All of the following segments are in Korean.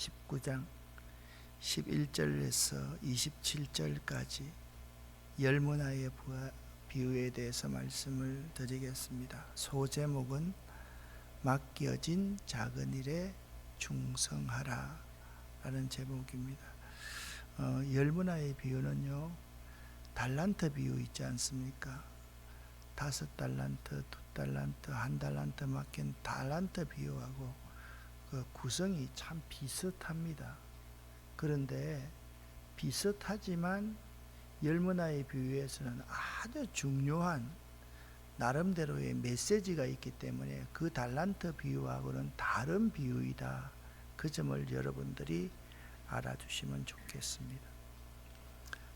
19장 11절에서 27절까지 열문화의 비유에 대해서 말씀을 드리겠습니다. 소제목은 맡겨진 작은 일에 충성하라 라는 제목입니다. 열문화의 비유는요, 달란트 비유 있지 않습니까? 5달란트, 2달란트, 1달란트 맡긴 달란트 비유하고 그 구성이 참 비슷합니다. 그런데 비슷하지만 열문화의 비유에서는 아주 중요한 나름대로의 메시지가 있기 때문에 그 달란트 비유하고는 다른 비유이다. 그 점을 여러분들이 알아주시면 좋겠습니다.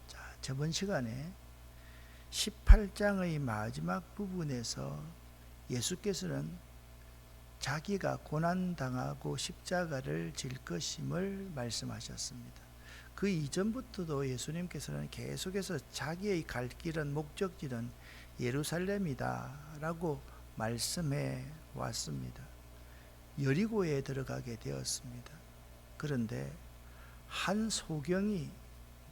자, 저번 시간에 18장의 마지막 부분에서 예수께서는 자기가 고난당하고 십자가를 질 것임을 말씀하셨습니다. 그 이전부터도 예수님께서는 계속해서 자기의 갈 길은, 목적지는 예루살렘이다 라고 말씀해 왔습니다. 여리고에 들어가게 되었습니다. 그런데 한 소경이,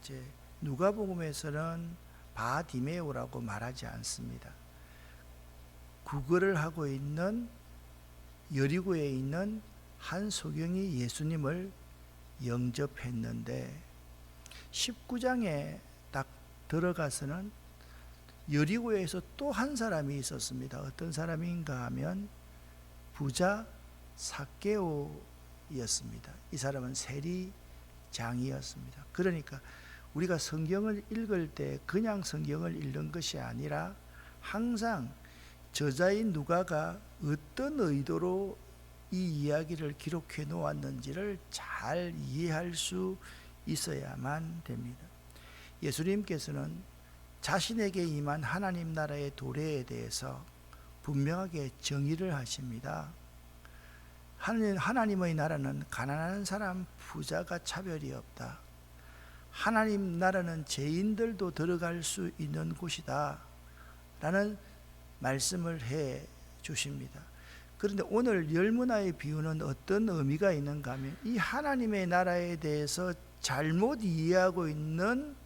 이제 누가복음에서는 바디메오라고 말하지 않습니다. 구걸을 하고 있는 여리고에 있는 한 소경이 예수님을 영접했는데 19장에 딱 들어가서는 여리고에서 또 한 사람이 있었습니다. 어떤 사람인가 하면 부자 삭개오였습니다. 이 사람은 세리장이었습니다. 그러니까 우리가 성경을 읽을 때 그냥 성경을 읽는 것이 아니라 항상 저자인 누가가 어떤 의도로 이 이야기를 기록해 놓았는지를 잘 이해할 수 있어야만 됩니다. 예수님께서는 자신에게 임한 하나님 나라의 도래에 대해서 분명하게 정의를 하십니다. 하나님의 나라는 가난한 사람, 부자가 차별이 없다. 하나님 나라는 죄인들도 들어갈 수 있는 곳이다 라는 말씀을 해 주십니다. 그런데 오늘 열문화의 비유는 어떤 의미가 있는가 하면 이 하나님의 나라에 대해서 잘못 이해하고 있는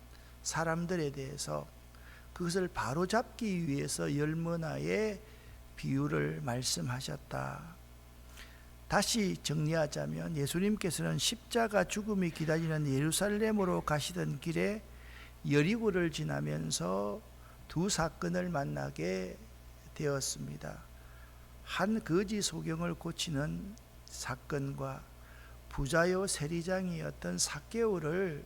사람들에 대해서 그것을 바로잡기 위해서 열문화의 비유를 말씀하셨다. 다시 정리하자면 예수님께서는 십자가 죽음이 기다리는 예루살렘으로 가시던 길에 여리고를 지나면서 두 사건을 만나게 되었습니다. 한 거지 소경을 고치는 사건과 부자요 세리장이었던 삭개오를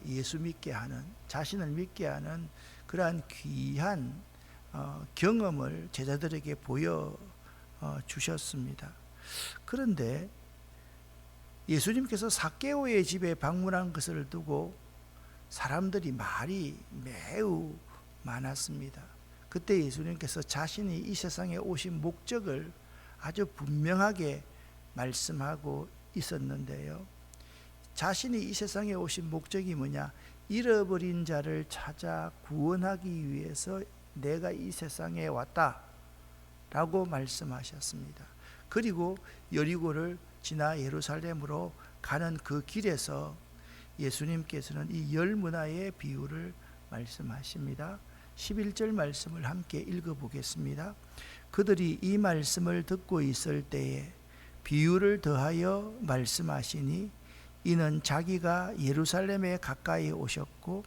예수 믿게 하는, 자신을 믿게 하는 그러한 귀한 경험을 제자들에게 보여 주셨습니다. 그런데 예수님께서 삭개오의 집에 방문한 것을 두고 사람들이 말이 매우 많았습니다. 그때 예수님께서 자신이 이 세상에 오신 목적을 아주 분명하게 말씀하고 있었는데요. 자신이 이 세상에 오신 목적이 뭐냐? 잃어버린 자를 찾아 구원하기 위해서 내가 이 세상에 왔다 라고 말씀하셨습니다. 그리고 여리고를 지나 예루살렘으로 가는 그 길에서 예수님께서는 이 열문화의 비유를 말씀하십니다. 11절 말씀을 함께 읽어보겠습니다. 그들이 이 말씀을 듣고 있을 때에 비유를 더하여 말씀하시니 이는 자기가 예루살렘에 가까이 오셨고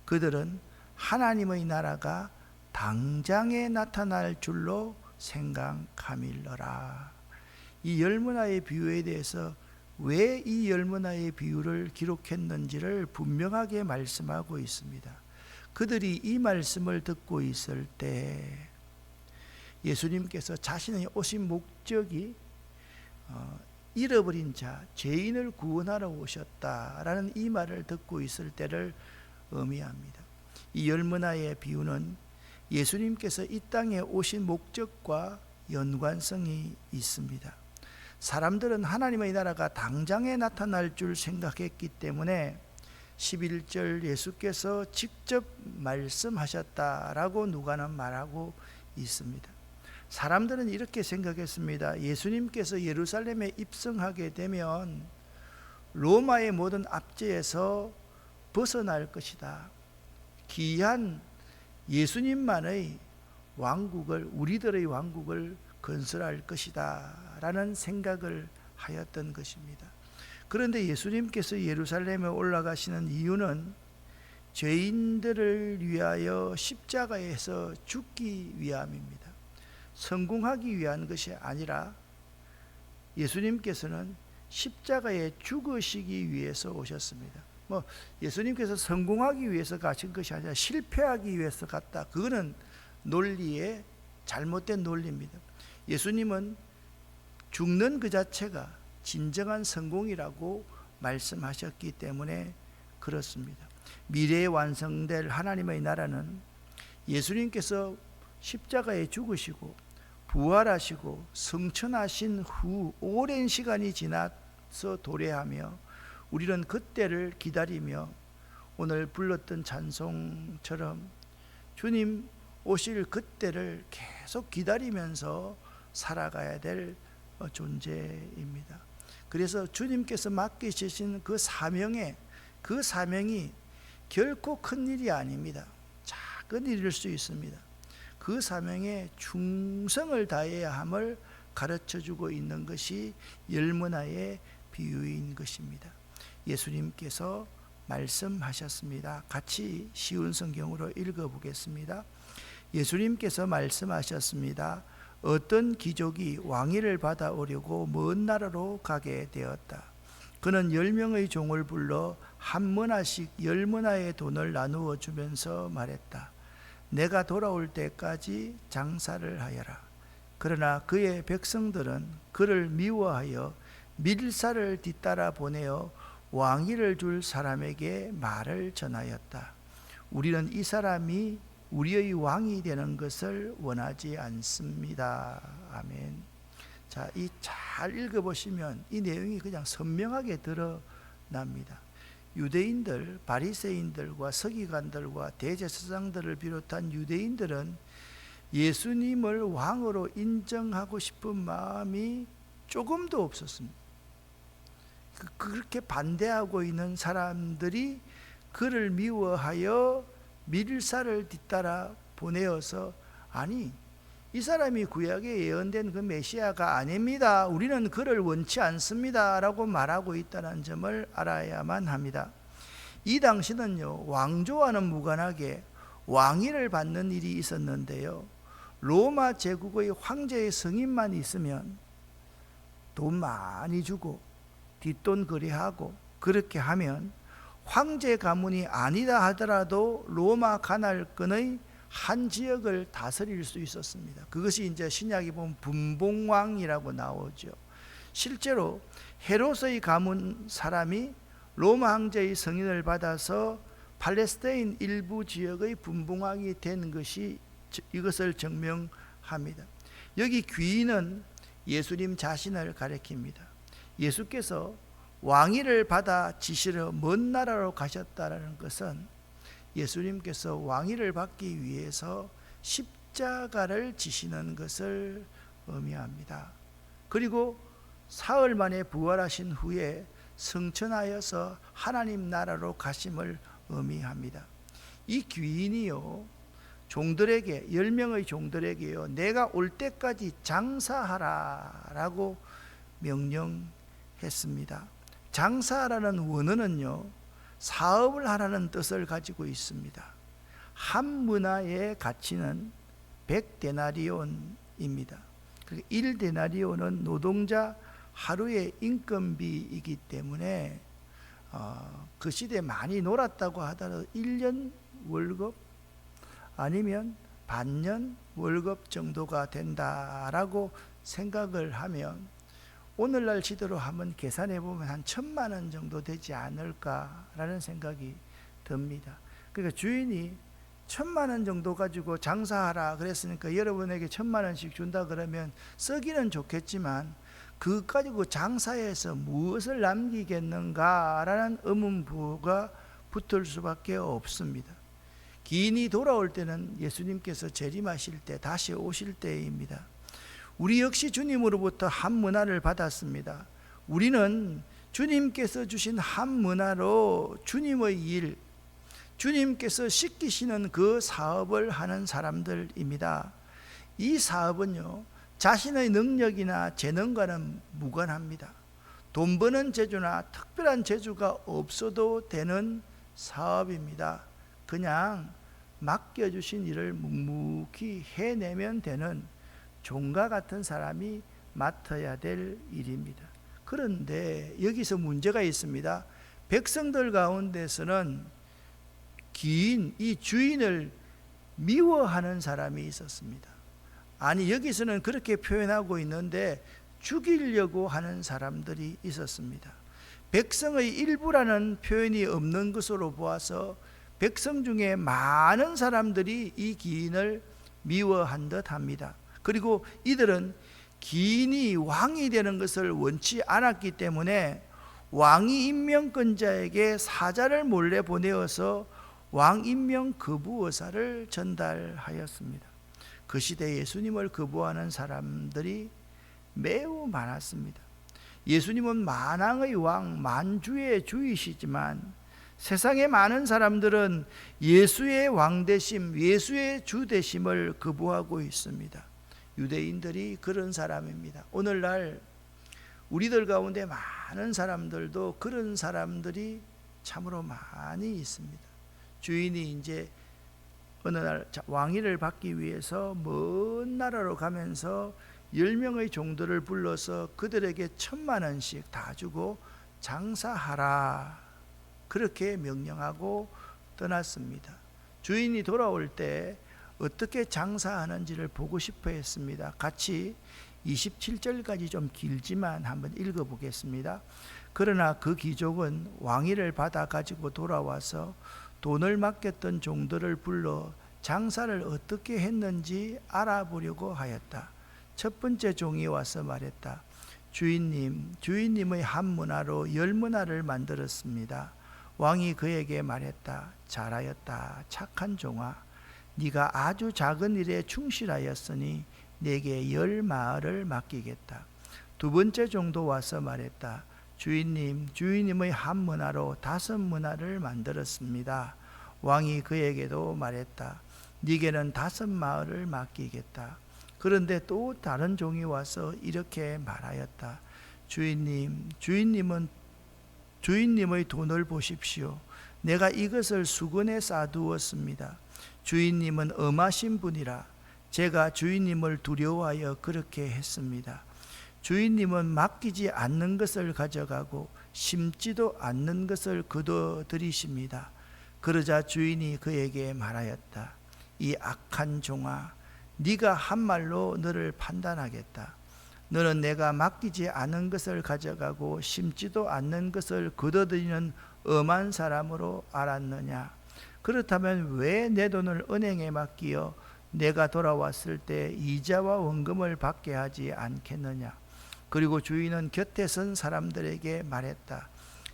그들은 하나님의 나라가 당장에 나타날 줄로 생각함일러라. 이 열문화의 비유에 대해서 왜 이 열문화의 비유를 기록했는지를 분명하게 말씀하고 있습니다. 그들이 이 말씀을 듣고 있을 때 예수님께서 자신의 오신 목적이 잃어버린 자, 죄인을 구원하러 오셨다라는 이 말을 듣고 있을 때를 의미합니다. 이 열문화의 비유는 예수님께서 이 땅에 오신 목적과 연관성이 있습니다. 사람들은 하나님의 나라가 당장에 나타날 줄 생각했기 때문에 11절 예수께서 직접 말씀하셨다라고 누가는 말하고 있습니다. 사람들은 이렇게 생각했습니다. 예수님께서 예루살렘에 입성하게 되면 로마의 모든 압제에서 벗어날 것이다. 귀한 예수님만의 왕국을, 우리들의 왕국을 건설할 것이다 라는 생각을 하였던 것입니다. 그런데 예수님께서 예루살렘에 올라가시는 이유는 죄인들을 위하여 십자가에서 죽기 위함입니다. 성공하기 위한 것이 아니라 예수님께서는 십자가에 죽으시기 위해서 오셨습니다. 예수님께서 성공하기 위해서 가신 것이 아니라 실패하기 위해서 갔다. 그거는 논리의 잘못된 논리입니다. 예수님은 죽는 그 자체가 진정한 성공이라고 말씀하셨기 때문에 그렇습니다. 미래에 완성될 하나님의 나라는 예수님께서 십자가에 죽으시고 부활하시고 성천하신 후 오랜 시간이 지나서 도래하며 우리는 그때를 기다리며 오늘 불렀던 찬송처럼 주님 오실 그때를 계속 기다리면서 살아가야 될 존재입니다. 그래서 주님께서 맡기신 그 사명이 결코 큰 일이 아닙니다. 작은 일일 수 있습니다. 그 사명에 충성을 다해야 함을 가르쳐주고 있는 것이 열문화의 비유인 것입니다. 예수님께서 말씀하셨습니다. 같이 쉬운 성경으로 읽어보겠습니다. 예수님께서 말씀하셨습니다. 어떤 귀족이 왕위를 받아오려고 먼 나라로 가게 되었다. 그는 10명의 종을 불러 한 문화씩 10문화의 돈을 나누어 주면서 말했다. 내가 돌아올 때까지 장사를 하여라. 그러나 그의 백성들은 그를 미워하여 밀사를 뒤따라 보내어 왕위를 줄 사람에게 말을 전하였다. 우리는 이 사람이 우리의 왕이 되는 것을 원하지 않습니다. 아멘. 자, 이 잘 읽어보시면 이 내용이 그냥 선명하게 드러납니다. 유대인들, 바리새인들과 서기관들과 대제사장들을 비롯한 유대인들은 예수님을 왕으로 인정하고 싶은 마음이 조금도 없었습니다. 그렇게 반대하고 있는 사람들이 그를 미워하여 밀사를 뒤따라 보내어서 아니 이 사람이 구약에 예언된 그 메시아가 아닙니다. 우리는 그를 원치 않습니다 라고 말하고 있다는 점을 알아야만 합니다. 이 당시는요, 왕조와는 무관하게 왕위를 받는 일이 있었는데요, 로마 제국의 황제의 승인만 있으면 돈 많이 주고 뒷돈 거래하고 그렇게 하면 황제 가문이 아니다 하더라도 로마 가날권의 한 지역을 다스릴 수 있었습니다. 그것이 이제 신약에 보면 분봉왕이라고 나오죠. 실제로 헤롯의 가문 사람이 로마 황제의 승인을 받아서 팔레스타인 일부 지역의 분봉왕이 된 것이 이것을 증명합니다. 여기 귀인은 예수님 자신을 가리킵니다. 예수께서 왕위를 받아 지시러 먼 나라로 가셨다는 것은 예수님께서 왕위를 받기 위해서 십자가를 지시는 것을 의미합니다. 그리고 사흘 만에 부활하신 후에 승천하여서 하나님 나라로 가심을 의미합니다. 이 귀인이요, 종들에게, 10명의 종들에게요, 내가 올 때까지 장사하라 라고 명령했습니다. 장사하라는 원어는요, 사업을 하라는 뜻을 가지고 있습니다. 한 문화의 가치는 100데나리온입니다. 1데나리온은 노동자 하루의 인건비이기 때문에 그 시대에 많이 놀았다고 하더라도 1년 월급 아니면 반년 월급 정도가 된다라고 생각을 하면 오늘날 시대로 한번 계산해 보면 한 1,000만 원 정도 되지 않을까라는 생각이 듭니다. 그러니까 주인이 1,000만 원 정도 가지고 장사하라 그랬으니까 여러분에게 1,000만 원씩 준다 그러면 쓰기는 좋겠지만 그것 가지고 장사해서 무엇을 남기겠는가라는 의문부가 붙을 수밖에 없습니다. 기인이 돌아올 때는 예수님께서 재림하실 때, 다시 오실 때입니다. 우리 역시 주님으로부터 한 문화를 받았습니다. 우리는 주님께서 주신 한 문화로 주님의 일, 주님께서 시키시는 그 사업을 하는 사람들입니다. 이 사업은요, 자신의 능력이나 재능과는 무관합니다. 돈 버는 재주나 특별한 재주가 없어도 되는 사업입니다. 그냥 맡겨주신 일을 묵묵히 해내면 되는 종과 같은 사람이 맡아야 될 일입니다. 그런데 여기서 문제가 있습니다. 백성들 가운데서는 기인, 이 주인을 미워하는 사람이 있었습니다. 아니, 여기서는 그렇게 표현하고 있는데 죽이려고 하는 사람들이 있었습니다. 백성의 일부라는 표현이 없는 것으로 보아서 백성 중에 많은 사람들이 이 기인을 미워한 듯 합니다. 그리고 이들은 기인이 왕이 되는 것을 원치 않았기 때문에 왕위 임명권자에게 사자를 몰래 보내어서 왕 임명 거부 의사를 전달하였습니다. 그 시대 예수님을 거부하는 사람들이 매우 많았습니다. 예수님은 만왕의 왕, 만주의 주이시지만 세상의 많은 사람들은 예수의 왕되심, 예수의 주되심을 거부하고 있습니다. 유대인들이 그런 사람입니다. 오늘날 우리들 가운데 많은 사람들도 그런 사람들이 참으로 많이 있습니다. 주인이 이제 어느 날 왕위를 받기 위해서 먼 나라로 가면서 10명의 종들을 불러서 그들에게 1,000,000원씩 다 주고 장사하라, 그렇게 명령하고 떠났습니다. 주인이 돌아올 때 어떻게 장사하는지를 보고 싶어 했습니다. 같이 27절까지 좀 길지만 한번 읽어보겠습니다. 그러나 그 귀족은 왕위를 받아 가지고 돌아와서 돈을 맡겼던 종들을 불러 장사를 어떻게 했는지 알아보려고 하였다. 첫 번째 종이 와서 말했다. 주인님, 주인님의 한 문화로 10문화를 만들었습니다. 왕이 그에게 말했다. 잘하였다, 착한 종아. 네가 아주 작은 일에 충실하였으니 내게 10마을을 맡기겠다. 두 번째 종도 와서 말했다. 주인님, 주인님의 한 문화로 5문화를 만들었습니다. 왕이 그에게도 말했다. 네게는 5마을을 맡기겠다. 그런데 또 다른 종이 와서 이렇게 말하였다. 주인님, 주인님의 돈을 보십시오. 내가 이것을 수건에 싸두었습니다. 주인님은 엄하신 분이라 제가 주인님을 두려워하여 그렇게 했습니다. 주인님은 맡기지 않는 것을 가져가고 심지도 않는 것을 거둬들이십니다. 그러자 주인이 그에게 말하였다. 이 악한 종아, 네가 한 말로 너를 판단하겠다. 너는 내가 맡기지 않은 것을 가져가고 심지도 않는 것을 거둬들이는 엄한 사람으로 알았느냐? 그렇다면 왜 내 돈을 은행에 맡기어 내가 돌아왔을 때 이자와 원금을 받게 하지 않겠느냐? 그리고 주인은 곁에 선 사람들에게 말했다.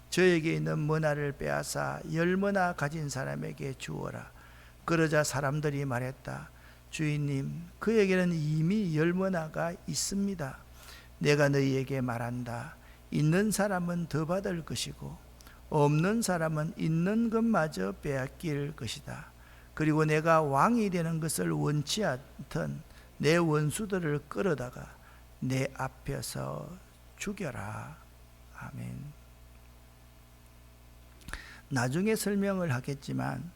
저에게 있는 머나를 빼앗아 10머나 가진 사람에게 주어라. 그러자 사람들이 말했다. 주인님, 그에게는 이미 10머나가 있습니다. 내가 너희에게 말한다. 있는 사람은 더 받을 것이고 없는 사람은 있는 것마저 빼앗길 것이다. 그리고 내가 왕이 되는 것을 원치 않던 내 원수들을 끌어다가 내 앞에서 죽여라. 아멘. 나중에 설명을 하겠지만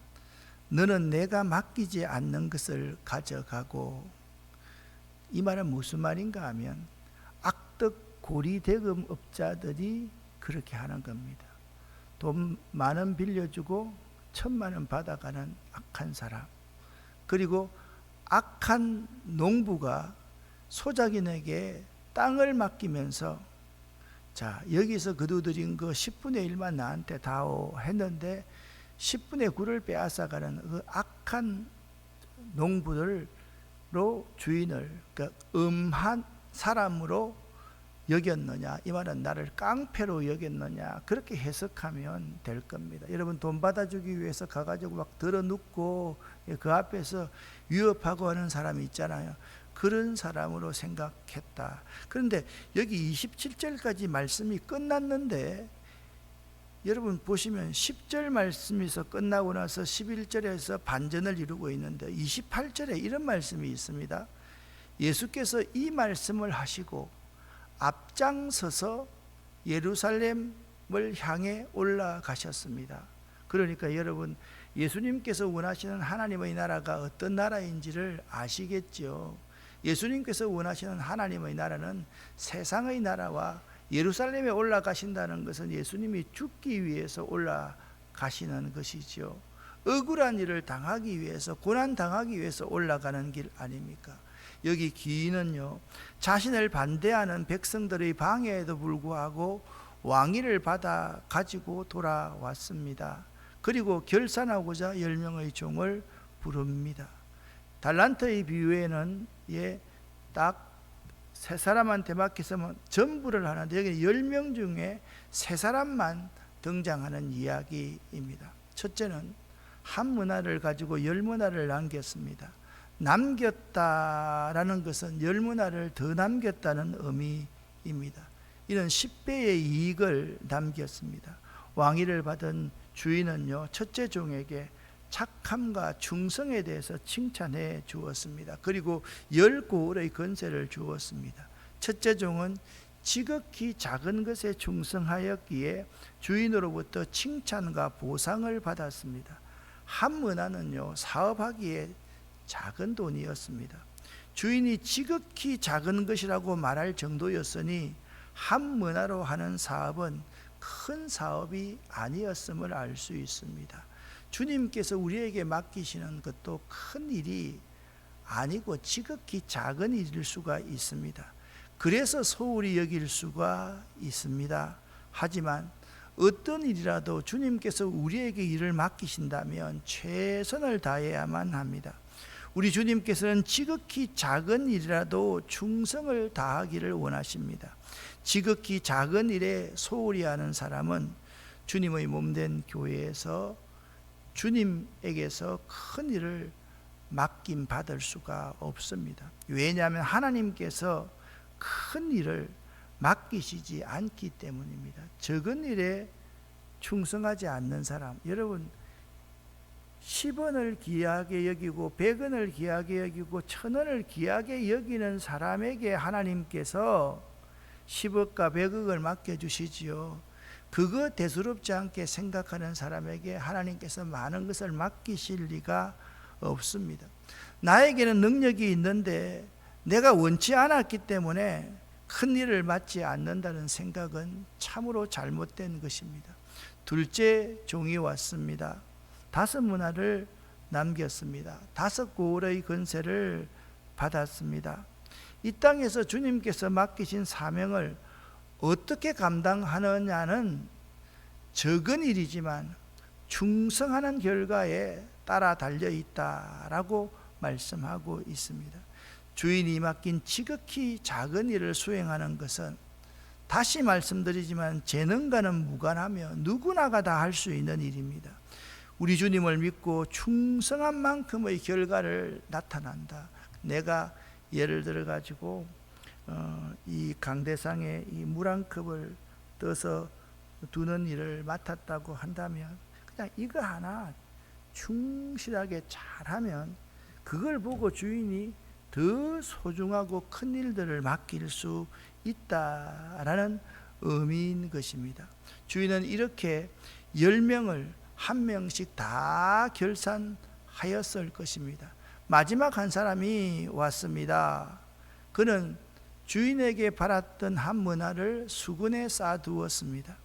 너는 내가 맡기지 않는 것을 가져가고, 이 말은 무슨 말인가 하면 악덕 고리대금업자들이 그렇게 하는 겁니다. 돈 만원 빌려주고 1,000,000원 받아가는 악한 사람, 그리고 악한 농부가 소작인에게 땅을 맡기면서 자, 여기서 거두들인 거 10분의 1만 나한테 다오 했는데 10분의 9를 빼앗아가는 그 악한 농부들로 주인을, 그러니까 음한 사람으로 여겼느냐, 이 말은 나를 깡패로 여겼느냐, 그렇게 해석하면 될 겁니다. 여러분, 돈 받아주기 위해서 가가지고 막 들어눕고 그 앞에서 위협하고 하는 사람이 있잖아요. 그런 사람으로 생각했다. 그런데 여기 27절까지 말씀이 끝났는데 여러분 보시면 10절 말씀에서 끝나고 나서 11절에서 반전을 이루고 있는데 28절에 이런 말씀이 있습니다. 예수께서 이 말씀을 하시고 앞장서서 예루살렘을 향해 올라가셨습니다. 그러니까 여러분, 예수님께서 원하시는 하나님의 나라가 어떤 나라인지를 아시겠죠? 예수님께서 원하시는 하나님의 나라는 세상의 나라와 예루살렘에 올라가신다는 것은 예수님이 죽기 위해서 올라가시는 것이죠. 억울한 일을 당하기 위해서, 고난 당하기 위해서 올라가는 길 아닙니까? 여기 귀인은요, 자신을 반대하는 백성들의 방해에도 불구하고 왕위를 받아 가지고 돌아왔습니다. 그리고 결산하고자 10명의 종을 부릅니다. 달란트의 비유에는 딱 세 사람한테 맡기서면 전부를 하는데 여기 10명 중에 세 사람만 등장하는 이야기입니다. 첫째는 한 문화를 가지고 10문화를 남겼습니다. 남겼다라는 것은 10문화를 더 남겼다는 의미입니다. 이런 10배의 이익을 남겼습니다. 왕위를 받은 주인은요, 첫째 종에게 착함과 충성에 대해서 칭찬해 주었습니다. 그리고 10고을의 건세를 주었습니다. 첫째 종은 지극히 작은 것에 충성하였기에 주인으로부터 칭찬과 보상을 받았습니다. 한 문화는요, 사업하기에 작은 돈이었습니다. 주인이 지극히 작은 것이라고 말할 정도였으니 한 문화로 하는 사업은 큰 사업이 아니었음을 알 수 있습니다. 주님께서 우리에게 맡기시는 것도 큰 일이 아니고 지극히 작은 일일 수가 있습니다. 그래서 소홀히 여길 수가 있습니다. 하지만 어떤 일이라도 주님께서 우리에게 일을 맡기신다면 최선을 다해야만 합니다. 우리 주님께서는 지극히 작은 일이라도 충성을 다하기를 원하십니다. 지극히 작은 일에 소홀히 하는 사람은 주님의 몸된 교회에서 주님에게서 큰 일을 맡김 받을 수가 없습니다. 왜냐하면 하나님께서 큰 일을 맡기시지 않기 때문입니다. 적은 일에 충성하지 않는 사람, 여러분 10원을 귀하게 여기고 100원을 귀하게 여기고 1000원을 귀하게 여기는 사람에게 하나님께서 10억과 100억을 맡겨주시지요. 그거 대수롭지 않게 생각하는 사람에게 하나님께서 많은 것을 맡기실 리가 없습니다. 나에게는 능력이 있는데 내가 원치 않았기 때문에 큰 일을 맡지 않는다는 생각은 참으로 잘못된 것입니다. 둘째 종이 왔습니다. 5문화를 남겼습니다. 5고을의 건세를 받았습니다. 이 땅에서 주님께서 맡기신 사명을 어떻게 감당하느냐는 적은 일이지만 충성하는 결과에 따라 달려있다라고 말씀하고 있습니다. 주인이 맡긴 지극히 작은 일을 수행하는 것은 다시 말씀드리지만 재능과는 무관하며 누구나가 다 할 수 있는 일입니다. 우리 주님을 믿고 충성한 만큼의 결과를 나타난다. 내가 예를 들어 가지고 이 강대상에 이 물 한 컵을 떠서 두는 일을 맡았다고 한다면 그냥 이거 하나 충실하게 잘하면 그걸 보고 주인이 더 소중하고 큰 일들을 맡길 수 있다라는 의미인 것입니다. 주인은 이렇게 10명을 한 명씩 다 결산하였을 것입니다. 마지막 한 사람이 왔습니다. 그는 주인에게 받았던 한 문화를 수건에 쌓아두었습니다.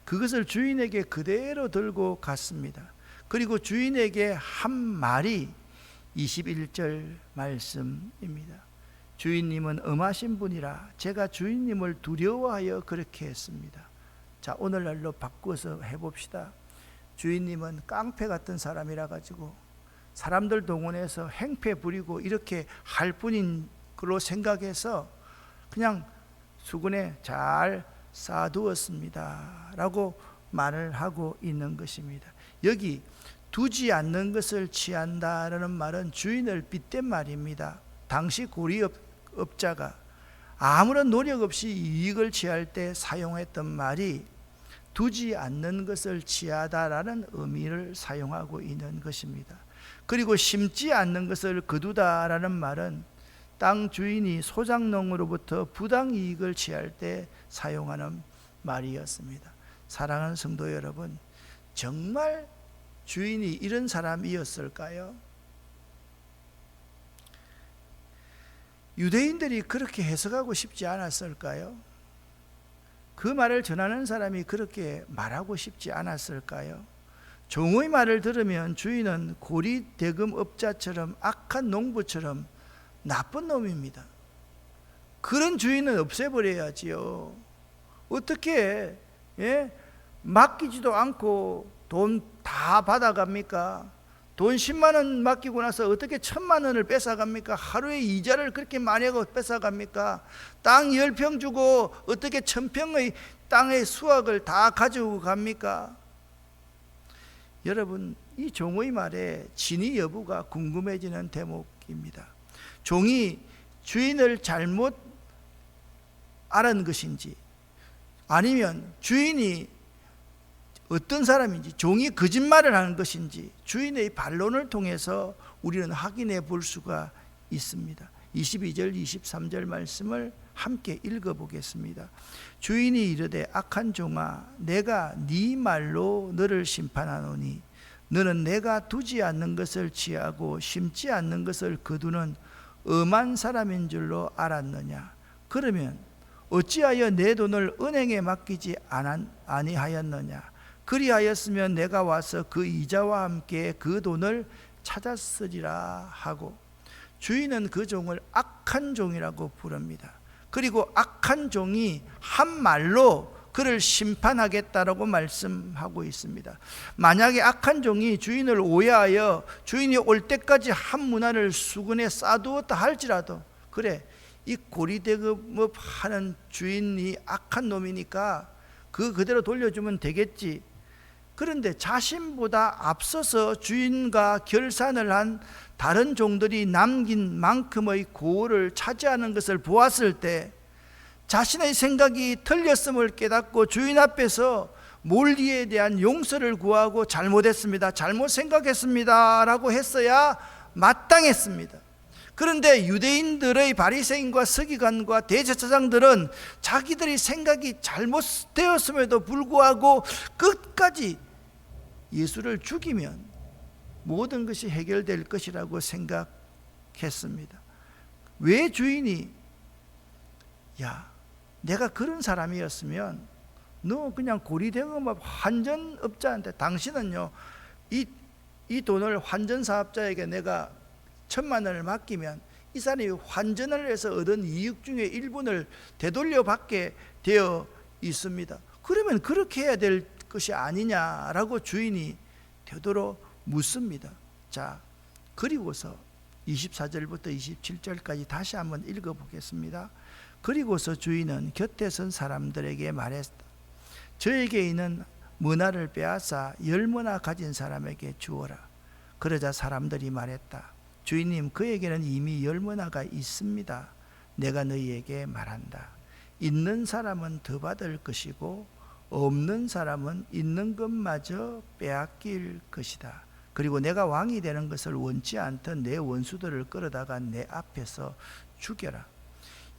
그것을 주인에게 그대로 들고 갔습니다. 그리고 주인에게 한 말이 21절 말씀입니다. 주인님은 엄하신 분이라 제가 주인님을 두려워하여 그렇게 했습니다. 자, 오늘날로 바꿔서 해봅시다. 주인님은 깡패 같은 사람이라 가지고 사람들 동원해서 행패 부리고 이렇게 할 뿐인 걸로 생각해서 그냥 수건에 잘 쌓아두었습니다 라고 말을 하고 있는 것입니다. 여기 두지 않는 것을 취한다라는 말은 주인을 빗댄 말입니다. 당시 고리업자가 아무런 노력 없이 이익을 취할 때 사용했던 말이 두지 않는 것을 취하다라는 의미를 사용하고 있는 것입니다. 그리고 심지 않는 것을 거두다라는 말은 땅 주인이 소작농으로부터 부당 이익을 취할 때 사용하는 말이었습니다. 사랑하는 성도 여러분, 정말 주인이 이런 사람이었을까요? 유대인들이 그렇게 해석하고 싶지 않았을까요? 그 말을 전하는 사람이 그렇게 말하고 싶지 않았을까요? 종의 말을 들으면 주인은 고리 대금업자처럼 악한 농부처럼 나쁜 놈입니다. 그런 주인은 없애버려야지요. 어떻게 맡기지도 않고 돈 다 받아갑니까? 돈 10만 원 맡기고 나서 어떻게 1000만 원을 뺏어갑니까? 하루에 이자를 그렇게 많이 하고 뺏어갑니까? 땅 10평 주고 어떻게 1000평의 땅의 수확을 다 가지고 갑니까? 여러분, 이 종의 말에 진위 여부가 궁금해지는 대목입니다. 종이 주인을 잘못 알은 것인지, 아니면 주인이 어떤 사람인지, 종이 거짓말을 하는 것인지 주인의 반론을 통해서 우리는 확인해 볼 수가 있습니다. 22절 23절 말씀을 함께 읽어보겠습니다. 주인이 이르되 악한 종아, 내가 네 말로 너를 심판하노니 너는 내가 두지 않는 것을 취하고 심지 않는 것을 거두는 엄한 사람인 줄로 알았느냐? 그러면 어찌하여 내 돈을 은행에 맡기지 아니하였느냐? 그리하였으면 내가 와서 그 이자와 함께 그 돈을 찾았으리라 하고, 주인은 그 종을 악한 종이라고 부릅니다. 그리고 악한 종이 한 말로 그를 심판하겠다라고 말씀하고 있습니다. 만약에 악한 종이 주인을 오해하여 주인이 올 때까지 한 문화를 수건에 싸두었다 할지라도, 그래, 이 고리대금업 하는 주인이 악한 놈이니까 그대로 돌려주면 되겠지. 그런데 자신보다 앞서서 주인과 결산을 한 다른 종들이 남긴 만큼의 고을을 차지하는 것을 보았을 때 자신의 생각이 틀렸음을 깨닫고 주인 앞에서 몰리에 대한 용서를 구하고 잘못했습니다, 잘못 생각했습니다 라고 했어야 마땅했습니다. 그런데 유대인들의 바리새인과 서기관과 대제사장들은 자기들이 생각이 잘못되었음에도 불구하고 끝까지 예수를 죽이면 모든 것이 해결될 것이라고 생각했습니다. 왜 주인이, 야, 내가 그런 사람이었으면 너 그냥 고리대금업 환전업자한테, 당신은요 이 돈을 환전사업자에게 내가 1000만 원을 맡기면 이 사람이 환전을 해서 얻은 이익 중에 일부를 되돌려 받게 되어 있습니다. 그러면 그렇게 해야 될 것이 아니냐라고 주인이 되도록 묻습니다. 자, 그리고서 24절부터 27절까지 다시 한번 읽어보겠습니다. 그리고서 주인은 곁에 선 사람들에게 말했다. 저에게 있는 문화를 빼앗아 10문화 가진 사람에게 주어라. 그러자 사람들이 말했다. 주인님, 그에게는 이미 10문화가 있습니다. 내가 너희에게 말한다. 있는 사람은 더 받을 것이고 없는 사람은 있는 것마저 빼앗길 것이다. 그리고 내가 왕이 되는 것을 원치 않던 내 원수들을 끌어다가 내 앞에서 죽여라.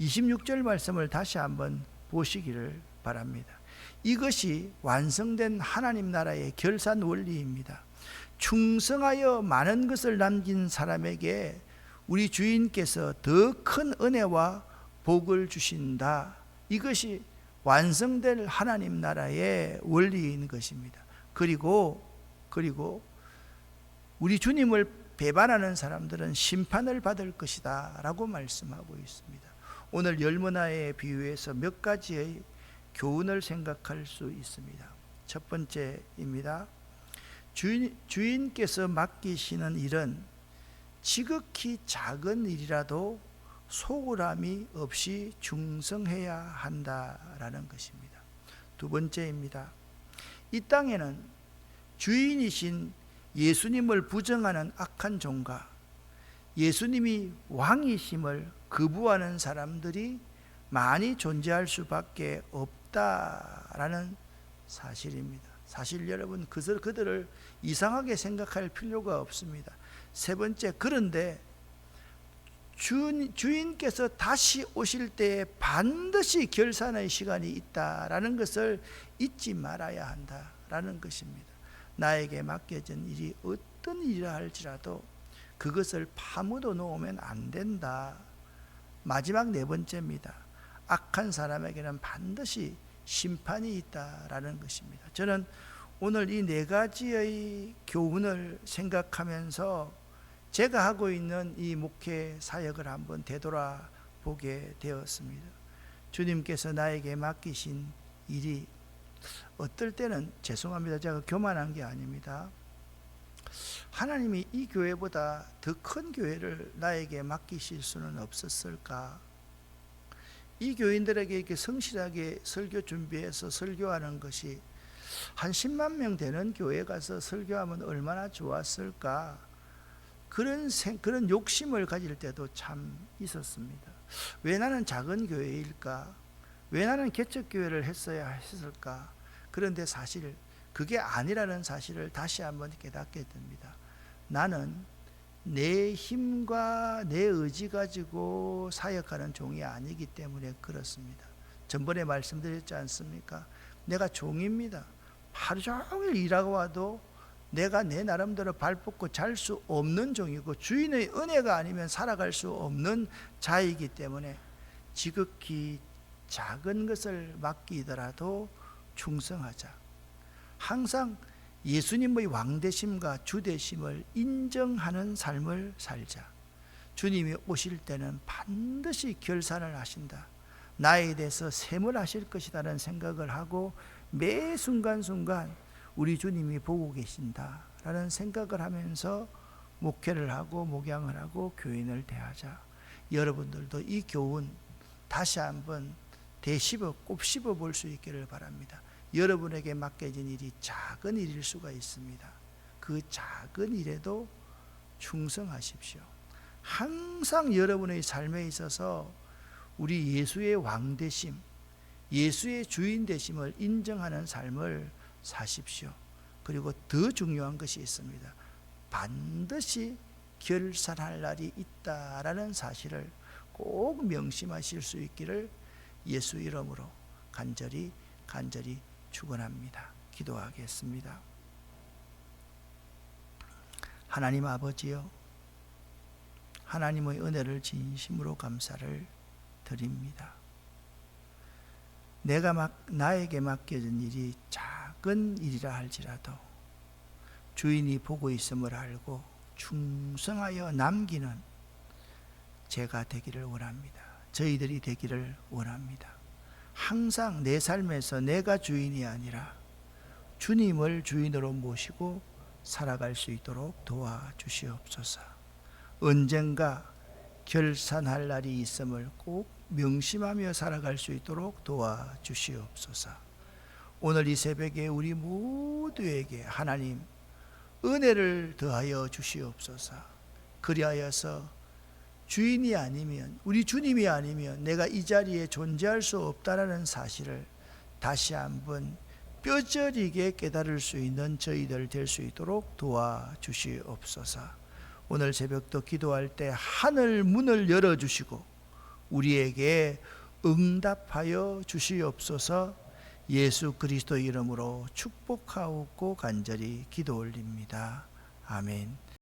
26절 말씀을 다시 한번 보시기를 바랍니다. 이것이 완성된 하나님 나라의 결산 원리입니다. 충성하여 많은 것을 남긴 사람에게 우리 주인께서 더 큰 은혜와 복을 주신다. 이것이 완성될 하나님 나라의 원리인 것입니다. 그리고 우리 주님을 배반하는 사람들은 심판을 받을 것이다 라고 말씀하고 있습니다. 오늘 10문화에 비유해서 몇 가지의 교훈을 생각할 수 있습니다. 첫 번째입니다. 주인께서 맡기시는 일은 지극히 작은 일이라도 소홀함이 없이 충성해야 한다라는 것입니다. 두 번째입니다. 이 땅에는 주인이신 예수님을 부정하는 악한 종과 예수님이 왕이심을 거부하는 사람들이 많이 존재할 수밖에 없다라는 사실입니다. 사실 여러분, 그들을 이상하게 생각할 필요가 없습니다. 세 번째, 그런데 주인께서 다시 오실 때에 반드시 결산의 시간이 있다라는 것을 잊지 말아야 한다라는 것입니다. 나에게 맡겨진 일이 어떤 일이라 할지라도 그것을 파묻어 놓으면 안 된다. 마지막 네 번째입니다. 악한 사람에게는 반드시 심판이 있다라는 것입니다. 저는 오늘 이 네 가지의 교훈을 생각하면서 제가 하고 있는 이 목회 사역을 한번 되돌아보게 되었습니다. 주님께서 나에게 맡기신 일이 어떨 때는, 죄송합니다, 제가 교만한 게 아닙니다, 하나님이 이 교회보다 더 큰 교회를 나에게 맡기실 수는 없었을까? 이 교인들에게 이렇게 성실하게 설교 준비해서 설교하는 것이 한 10만 명 되는 교회 가서 설교하면 얼마나 좋았을까? 그런 욕심을 가질 때도 참 있었습니다. 왜 나는 작은 교회일까? 왜 나는 개척교회를 했어야 했을까? 그런데 사실 그게 아니라는 사실을 다시 한번 깨닫게 됩니다. 나는 내 힘과 내 의지 가지고 사역하는 종이 아니기 때문에 그렇습니다. 전번에 말씀드렸지 않습니까? 내가 종입니다. 하루 종일 일하고 와도 내가 내 나름대로 발 뻗고 잘 수 없는 종이고 주인의 은혜가 아니면 살아갈 수 없는 자이기 때문에 지극히 작은 것을 맡기더라도 충성하자. 항상 예수님의 왕되심과 주되심을 인정하는 삶을 살자. 주님이 오실 때는 반드시 결산을 하신다. 나에 대해서 셈을 하실 것이라는 생각을 하고 매 순간순간 우리 주님이 보고 계신다라는 생각을 하면서 목회를 하고 목양을 하고 교인을 대하자. 여러분들도 이 교훈 다시 한번 곱씹어 볼 수 있기를 바랍니다. 여러분에게 맡겨진 일이 작은 일일 수가 있습니다. 그 작은 일에도 충성하십시오. 항상 여러분의 삶에 있어서 우리 예수의 왕되심, 예수의 주인 되심을 인정하는 삶을 사십시오. 그리고 더 중요한 것이 있습니다. 반드시 결산할 날이 있다라는 사실을 꼭 명심하실 수 있기를 예수 이름으로 간절히 축원합니다. 기도하겠습니다. 하나님 아버지여, 하나님의 은혜를 진심으로 감사를 드립니다. 나에게 맡겨진 일이 작은 일이라 할지라도 주인이 보고 있음을 알고 충성하여 남기는 제가 되기를 원합니다. 저희들이 되기를 원합니다. 항상 내 삶에서 내가 주인이 아니라 주님을 주인으로 모시고 살아갈 수 있도록 도와주시옵소서. 언젠가 결산할 날이 있음을 꼭 명심하며 살아갈 수 있도록 도와주시옵소서. 오늘 이 새벽에 우리 모두에게 하나님 은혜를 더하여 주시옵소서. 그리하여서 주인이 아니면, 우리 주님이 아니면 내가 이 자리에 존재할 수 없다라는 사실을 다시 한번 뼈저리게 깨달을 수 있는 저희들 될 수 있도록 도와주시옵소서. 오늘 새벽도 기도할 때 하늘 문을 열어주시고 우리에게 응답하여 주시옵소서. 예수 그리스도 이름으로 축복하옵고 간절히 기도 올립니다. 아멘.